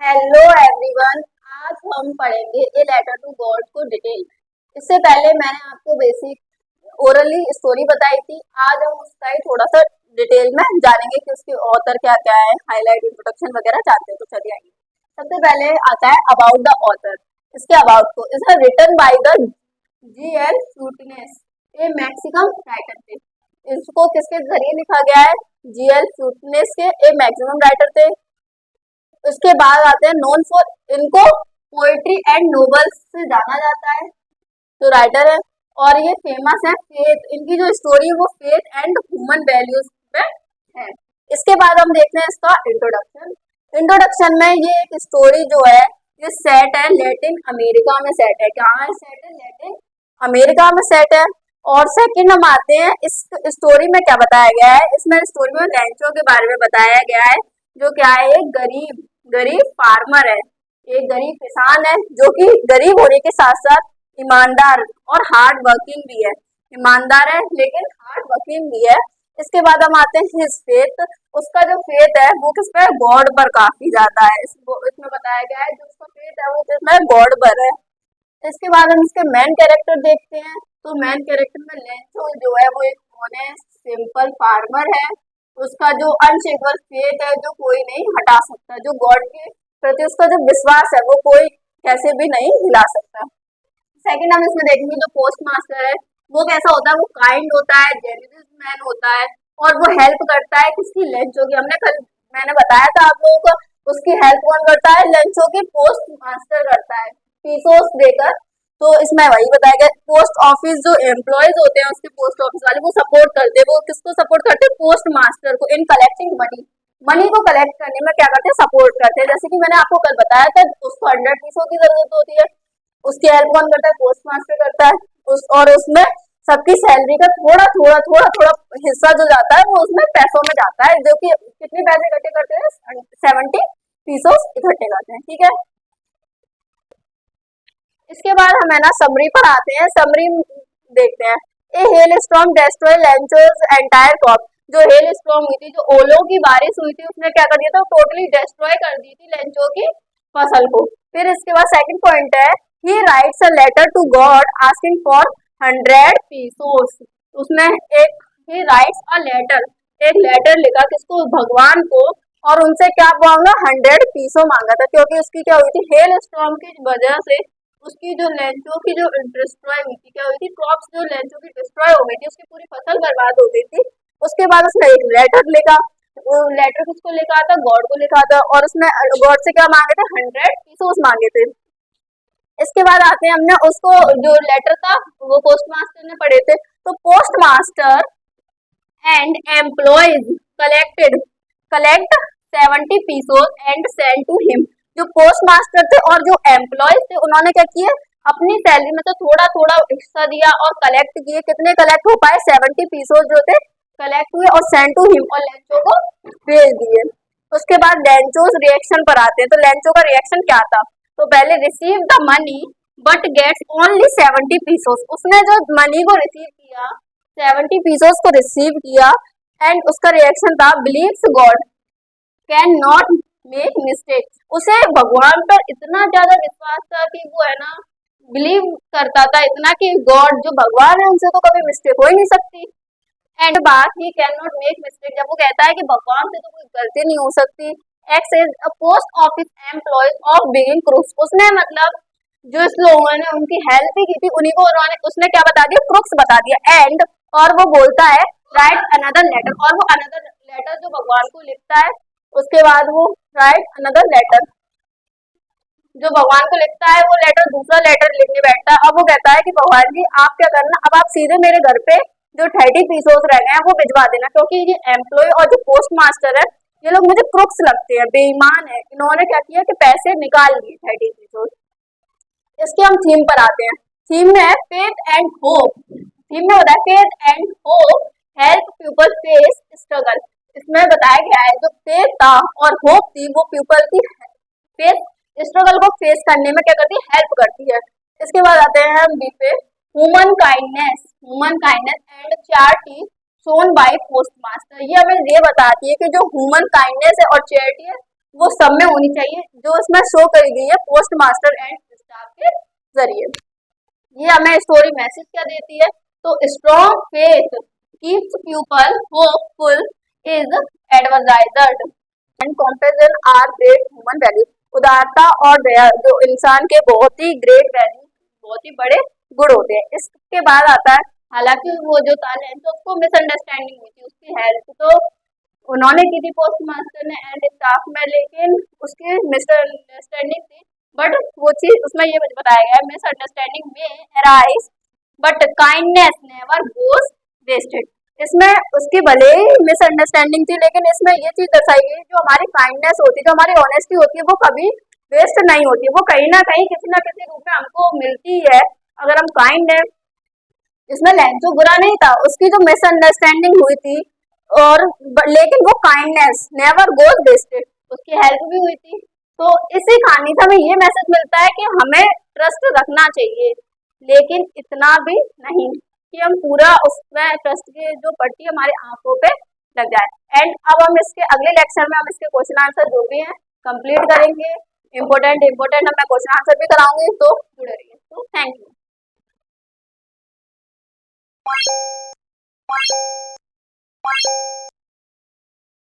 Hello everyone. आज हम पढ़ेंगे ए लेटर टू गॉड को डिटेल। इससे पहले मैंने आपको बेसिक ओरली स्टोरी बताई थी। आज हम उसका ही थोड़ा सा डिटेल में जानेंगे कि उसके ऑथर क्या क्या है, हाईलाइट, इंट्रोडक्शन वगैरह जानते हैं। तो चलिए आइए। सबसे पहले आता है अबाउट द ऑथर। इसके अबाउट को is written by the G L. Fuentes, a Mexican writer थे। इसको किसके जरिए लिखा गया है? जी.एल. फ्रूटिनेस के, ए मैक्सिमम राइटर थे। उसके बाद आते हैं नोन फॉर, इनको पोएट्री एंड नोवेल्स से जाना जाता है, जो राइटर है। और ये फेमस है फेथ, इनकी जो स्टोरी है वो फेथ एंड ह्यूमन वैल्यूज पे है। इसके बाद हम देखते हैं इसका इंट्रोडक्शन। इंट्रोडक्शन में ये एक स्टोरी जो है ये सेट है लैटिन अमेरिका में सेट है। कहाँ है सेट है? लैटिन अमेरिका में सेट है। और सेकंड हम आते हैं इस स्टोरी में क्या बताया गया है। इसमें स्टोरी में लैंचो के बारे में बताया गया है, जो क्या है एक गरीब गरीब फार्मर है, एक गरीब किसान है, जो कि गरीब होने के साथ साथ ईमानदार और हार्ड वर्किंग भी है। ईमानदार है लेकिन हार्ड वर्किंग भी है। इसके बाद हम आते हैं हिज फेथ। उसका जो फेथ है वो किस पे? गॉड पर काफी ज्यादा है। इसमें बताया गया है जो उसका फेथ है वो किसमें? गॉड पर है। इसके बाद हम इसके मेन कैरेक्टर देखते हैं। तो मेन कैरेक्टर में लेंचो जो है वो एक ऑनेस्ट सिंपल फार्मर है। उसका जो अनशेकेबल फेथ है जो कोई नहीं हटा सकता, जो गॉड के प्रति उसका जो विश्वास है वो कोई कैसे भी नहीं हिला सकता। सेकंड हम इसमें देखेंगे जो पोस्ट मास्टर है वो कैसा होता है? वो काइंड होता है, जेन्युइन मैन होता है, और वो हेल्प करता है किसकी? लेंचो की। मैंने बताया था आप लोगों को, उसकी हेल्प कौन करता है? लेंचो की पोस्ट मास्टर करता है पीसोस देकर। तो इसमें वही बताया गया। पोस्ट ऑफिस जो एम्प्लॉयज होते हैं उसके, पोस्ट ऑफिस वाले, वो सपोर्ट करते हैं। वो किसको सपोर्ट करते हैं? पोस्ट मास्टर को, इन कलेक्टिंग मनी। मनी को कलेक्ट करने में क्या करते हैं? सपोर्ट करते हैं। जैसे कि मैंने आपको कल बताया था उसको 100 पीसों की जरूरत होती है, उसकी हेल्प कौन करता है? पोस्ट मास्टर करता है। और उसमें सबकी सैलरी का थोड़ा थोड़ा थोड़ा थोड़ा हिस्सा जो जाता है वो उसमें पैसों में जाता है, जो कि कितने पैसे इकट्ठे करते हैं? 70 पीसों इकट्ठे करते हैं। ठीक है। इसके बाद हम है ना समरी पर आते हैं। समरी देखते हैं। A hail storm destroy Lencho's entire crop. जो हेल स्टॉर्म हुई थी, जो ओलो की बारिश हुई थी, उसने क्या कर दिया था? टोटली डिस्ट्रॉय कर दी थी लेंचो की फसल को। फिर इसके बाद सेकंड पॉइंट है, he writes a letter to God asking for 100 pesos. उसने एक, ही राइट्स अ लेटर, एक लेटर लिखा किसको? भगवान को। और उनसे क्या मांगा? 100 पीसो मांगा था, क्योंकि उसकी क्या हुई थी? हेल स्टॉर्म की वजह से उसकी जो लेंचो की जो डिस्ट्रॉय हुई थी, क्या हुई थी? क्रॉप्स जो लेंचो की डिस्ट्रॉय हो गई थी, उसकी पूरी फसल बर्बाद हो गई थी। उसके बाद उसने एक लेटर लिखा। वो लेटर किसको लिखा था? गॉड को लिखा था। और उसने गॉड से क्या मांगे थे? 100 पीसोस मांगे थे। इसके बाद आते हैं, हमने उसको जो लेटर था वो पोस्ट मास्टर ने पढ़े थे। तो postmaster and employees collect 70 pesos and send to him. जो पोस्ट मास्टर थे और जो एम्प्लॉयज थे उन्होंने क्या किए? अपनी सैलरी में तो थोड़ा थोड़ा हिस्सा दिया और कलेक्ट किए। कितने कलेक्ट हो पाए? 70 पीसोस जो थे कलेक्ट हुए और सेंड टू हिम, और लेंचो को भेज दिए। उसके बाद लेंचोस रिएक्शन पर आते हैं। तो लेंचो का रिएक्शन क्या था? तो पहले receive the money but gets only 70 pesos. उसने जो मनी को रिसीव किया, 70 पीसोस को रिसीव किया, एंड उसका रिएक्शन था believes God can not make mistake. उसे भगवान पर इतना ज्यादा विश्वास था कि वो है ना बिलीव करता था इतना कि गॉड जो भगवान है उनसे तो कभी मिस्टेक हो ही नहीं सकती। एंड बात he can not make mistake, जब वो कहता है कि भगवान से तो कोई गलती नहीं हो सकती। X is a post office employee of begging crooks. उसने मतलब जो इस लोगों ने उनकी हेल्प भी की थी उन्हीं को उन्होंने, उसने क्या बता दिया? क्रूक्स बता दिया। एंड और वो बोलता है राइट अनदर लेटर, और वो अनदर लेटर जो भगवान को लिखता है, उसके बाद वो राइट अनदर लेटर जो भगवान को लिखता है, वो लेटर दूसरा लेटर लिखने बैठता है। अब वो कहता है कि भगवान जी आप क्या करना, अब आप सीधे मेरे घर पे जो 30 पीसोस रह गए हैं वो भिजवा देना, क्योंकि ये एम्प्लॉय और जो पोस्ट मास्टर है ये लोग मुझे क्रुक्स लगते हैं, बेईमान है। इन्होंने क्या किया कि पैसे निकाल लिए 30 पीसोस। इसके हम थीम पर आते हैं। थीम में है फेथ एंड होप। थीम में होता है faith and hope help people face struggle. इसमें बताया गया है जो फेथ था और होप थी वो पीपल की फेस स्ट्रगल को फेस करने में क्या करती है? हेल्प करती है। इसके बाद आते हैं हम बी पे, human kindness and charity shown by post master. ये हमें ये बताती है कि जो ह्यूमन काइंडनेस है और चैरिटी है वो सब में होनी चाहिए, जो इसमें शो करी गई है पोस्ट मास्टर एंड स्टाफ के जरिए। ये हमें स्टोरी मैसेज क्या देती है, तो strong faith keeps people hopeful is advertised and compassion are great human values. उदारता और दया जो इंसान के बहुत ही ग्रेट वैल्यू, बहुत ही बड़े गुण होते हैं। इसके बाद आता है, हालांकि वो जो था लेंस उसको मिसअंडरस्टैंडिंग हुई थी, उसकी हेल्प तो उन्होंने की थी पोस्ट मास्टर ने एंड स्टाफ में, लेकिन उसकी मिसअंडरस्टैंडिंग थी। बट वो चीज उसमें ये बताया गया है, मिसअंडरस्टैंडिंग में arise but kindness never goes wasted. इसमें उसकी भले ही मिसअंडरस्टैंडिंग थी, लेकिन इसमें ये चीज दर्शाई गई, जो हमारी काइंडनेस होती है, जो हमारी ऑनेस्टी होती है, वो कभी वेस्ट नहीं होती, वो कहीं ना कहीं किसी ना किसी रूप में हमको मिलती है अगर हम काइंड है। इसमें लेंचो बुरा नहीं था, उसकी जो मिसअंडरस्टैंडिंग हुई थी, और लेकिन वो काइंडनेस नेवर गोज वेस्टेड, उसकी हेल्प भी हुई थी। तो इसी कहानी से हमें ये मैसेज मिलता है कि हमें ट्रस्ट रखना चाहिए, लेकिन इतना भी नहीं कि हम पूरा उसमें ट्रस्ट की जो पट्टी हमारे आंखों पे लग जाए। एंड अब हम इसके अगले लेक्चर में हम इसके क्वेश्चन आंसर जो भी हैं कंप्लीट करेंगे। इम्पोर्टेंट मैं क्वेश्चन आंसर भी कराऊंगी, तो जुड़े रहिए। तो थैंक यू।